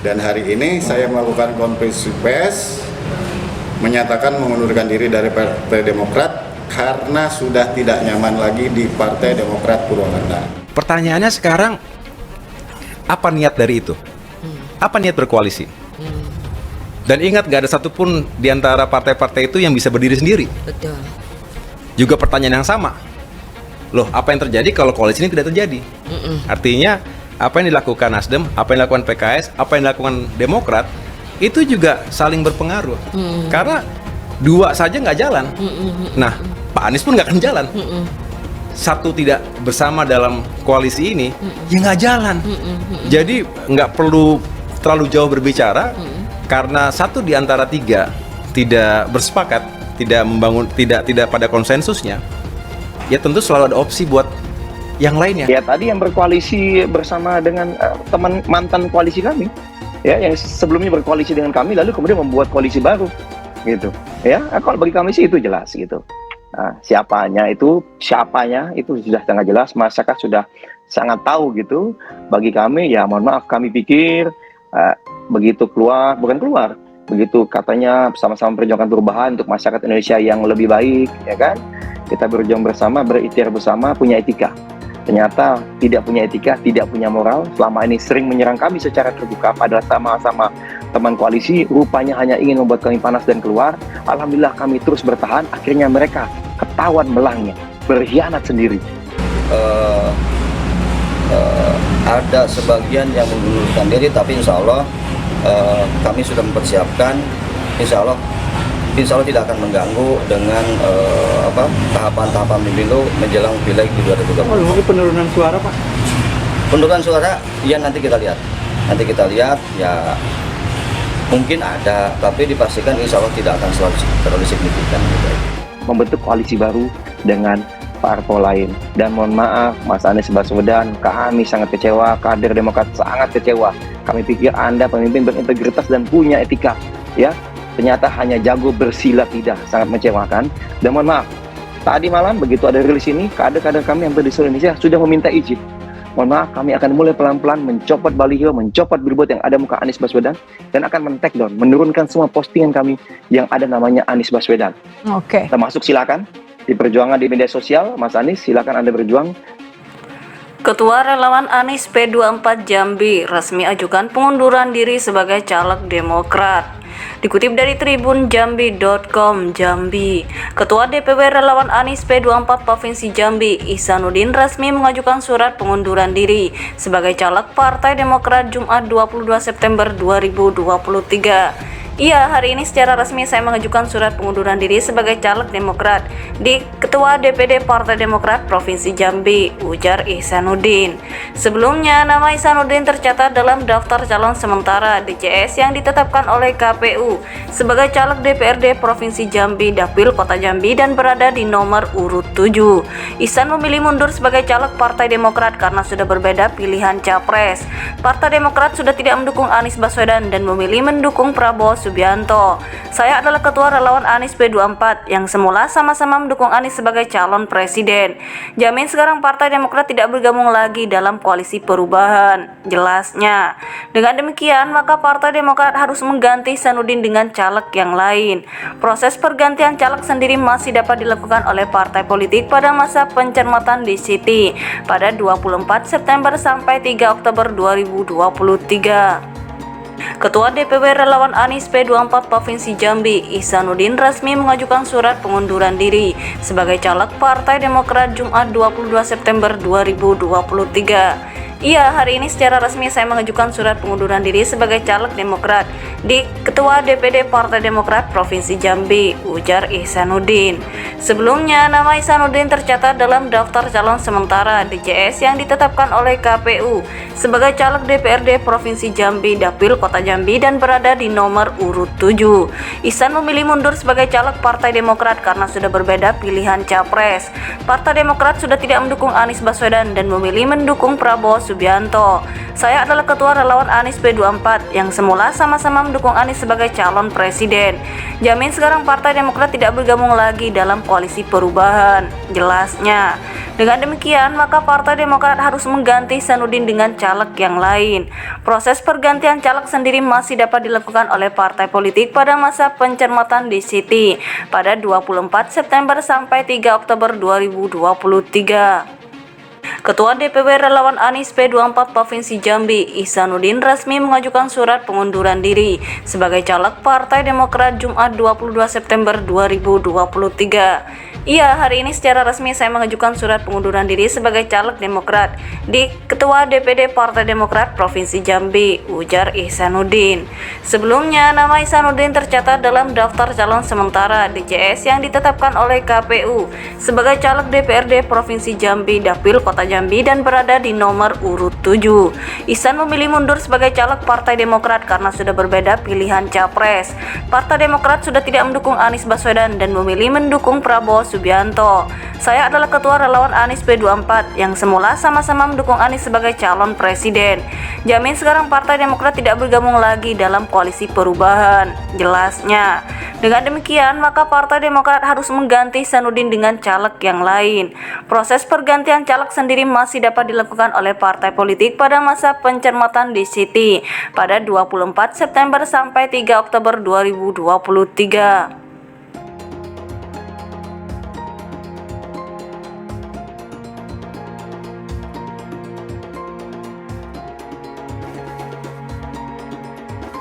Dan hari ini saya melakukan konferensi pers menyatakan mengundurkan diri dari Partai Demokrat karena sudah tidak nyaman lagi di Partai Demokrat Purwakarta. Pertanyaannya sekarang, apa niat dari itu? Apa niat berkoalisi? Dan ingat, gak ada satupun di antara partai-partai itu yang bisa berdiri sendiri. Betul. Juga pertanyaan yang sama. Loh, apa yang terjadi kalau koalisi ini tidak terjadi? Artinya, apa yang dilakukan Nasdem, apa yang dilakukan PKS, apa yang dilakukan Demokrat, itu juga saling berpengaruh. Karena dua saja nggak jalan. Nah, Pak Anies pun nggak akan jalan. Satu tidak bersama dalam koalisi ini, ya nggak jalan. Jadi nggak perlu terlalu jauh berbicara, karena satu di antara tiga tidak bersepakat, tidak membangun, tidak pada konsensusnya. Ya tentu selalu ada opsi buat yang lainnya. Ya tadi yang berkoalisi bersama dengan teman mantan koalisi kami, ya yang sebelumnya berkoalisi dengan kami, lalu kemudian membuat koalisi baru, gitu. Ya, kalau bagi kami sih itu jelas, gitu. Nah, siapanya itu sudah sangat jelas, masyarakat sudah sangat tahu, gitu. Bagi kami, ya mohon maaf, kami pikir begitu begitu katanya sama-sama memperjuangkan perubahan untuk masyarakat Indonesia yang lebih baik, ya kan? Kita berjuang bersama, berikhtiar bersama, punya etika. Ternyata tidak punya etika, tidak punya moral, selama ini sering menyerang kami secara terbuka, padahal sama-sama teman koalisi, rupanya hanya ingin membuat kami panas dan keluar. Alhamdulillah kami terus bertahan, akhirnya mereka ketahuan melangnya, berkhianat sendiri. Ada sebagian yang mengundurkan diri, tapi insya Allah kami sudah mempersiapkan, insya Allah tidak akan mengganggu dengan tahapan-tahapan pemilu menjelang pileg di 2024. Mungkin penurunan suara, Pak? Penurunan suara, ya nanti kita lihat. Ya mungkin ada, tapi dipastikan insya Allah tidak akan terlalu signifikan. Membentuk koalisi baru dengan parpol lain. Dan mohon maaf, Mas Anies Baswedan, kami sangat kecewa, kader Demokrat sangat kecewa. Kami pikir Anda pemimpin berintegritas dan punya etika, ya. Ternyata hanya jago bersilat lidah, sangat mengecewakan. Dan mohon maaf, tadi malam begitu ada rilis ini, kader-kader kami yang di seluruh Indonesia sudah meminta izin. Mohon maaf, kami akan mulai pelan-pelan mencopot baliho, mencopot billboard yang ada muka Anies Baswedan, dan akan men-take down, menurunkan semua postingan kami yang ada namanya Anies Baswedan. Oke. Termasuk silakan di perjuangan di media sosial, Mas Anies, silakan Anda berjuang. Ketua Relawan Anies P24 Jambi resmi ajukan pengunduran diri sebagai caleg Demokrat. Dikutip dari tribunjambi.com Jambi, Ketua DPW Relawan Anies P24 Provinsi Jambi, Ihsanuddin resmi mengajukan surat pengunduran diri sebagai caleg Partai Demokrat Jumat 22 September 2023. Iya, hari ini secara resmi saya mengajukan surat pengunduran diri sebagai caleg Demokrat di Ketua DPD Partai Demokrat Provinsi Jambi, ujar Ihsanuddin. Sebelumnya, nama Ihsanuddin tercatat dalam daftar calon sementara DCS yang ditetapkan oleh KPU sebagai caleg DPRD Provinsi Jambi, Dapil Kota Jambi, dan berada di nomor urut 7. Ihsan memilih mundur sebagai caleg Partai Demokrat karena sudah berbeda pilihan capres. Partai Demokrat sudah tidak mendukung Anies Baswedan dan memilih mendukung Prabowo Subianto. Saya adalah ketua relawan Anies P24 yang semula sama-sama mendukung Anies sebagai calon presiden. Jamin sekarang Partai Demokrat tidak bergabung lagi dalam koalisi perubahan, jelasnya. Dengan demikian, maka Partai Demokrat harus mengganti Ihsanuddin dengan caleg yang lain. Proses pergantian caleg sendiri masih dapat dilakukan oleh partai politik pada masa pencermatan DCT pada 24 September sampai 3 Oktober 2023. Ketua DPW Relawan Anies P24 Provinsi Jambi, Ihsanuddin resmi mengajukan surat pengunduran diri sebagai caleg Partai Demokrat Jumat 22 September 2023. Iya, hari ini secara resmi saya mengajukan surat pengunduran diri sebagai caleg Demokrat di Ketua DPD Partai Demokrat Provinsi Jambi, ujar Ihsanuddin. Sebelumnya, nama Ihsanuddin tercatat dalam daftar calon sementara DCS yang ditetapkan oleh KPU sebagai caleg DPRD Provinsi Jambi, Dapil Kota Jambi, dan berada di nomor urut 7. Ihsan memilih mundur sebagai caleg Partai Demokrat karena sudah berbeda pilihan capres. Partai Demokrat sudah tidak mendukung Anies Baswedan dan memilih mendukung Prabowo Subianto. Saya adalah Ketua Relawan Anies P24 yang semula sama-sama mendukung Anies sebagai calon presiden. Jamin sekarang Partai Demokrat tidak bergabung lagi dalam koalisi perubahan. Jelasnya. Dengan demikian, maka Partai Demokrat harus mengganti Ihsanuddin dengan caleg yang lain. Proses pergantian caleg sendiri masih dapat dilakukan oleh partai politik pada masa pencermatan DCT pada 24 September sampai 3 Oktober 2023. Ketua DPW Relawan Anies P24 Provinsi Jambi, Ihsanuddin resmi mengajukan surat pengunduran diri sebagai caleg Partai Demokrat Jumat 22 September 2023. Iya, hari ini secara resmi saya mengajukan surat pengunduran diri sebagai caleg Demokrat di Ketua DPD Partai Demokrat Provinsi Jambi, ujar Ihsanuddin. Sebelumnya, nama Ihsanuddin tercatat dalam daftar calon sementara DCS yang ditetapkan oleh KPU sebagai caleg DPRD Provinsi Jambi Dapil Kota Jambi dan berada di nomor urut 7. Ihsan memilih mundur sebagai caleg Partai Demokrat karena sudah berbeda pilihan capres. Partai Demokrat sudah tidak mendukung Anies Baswedan dan memilih mendukung Prabowo Subianto. Saya adalah Ketua Relawan Anies P24 yang semula sama-sama mendukung Anies sebagai calon presiden. Jamin sekarang Partai Demokrat tidak bergabung lagi dalam koalisi perubahan. Jelasnya. Dengan demikian, maka Partai Demokrat harus mengganti Ihsanuddin dengan caleg yang lain. Proses pergantian caleg sendiri masih dapat dilakukan oleh partai politik pada masa pencermatan DCT pada 24 September sampai 3 Oktober 2023.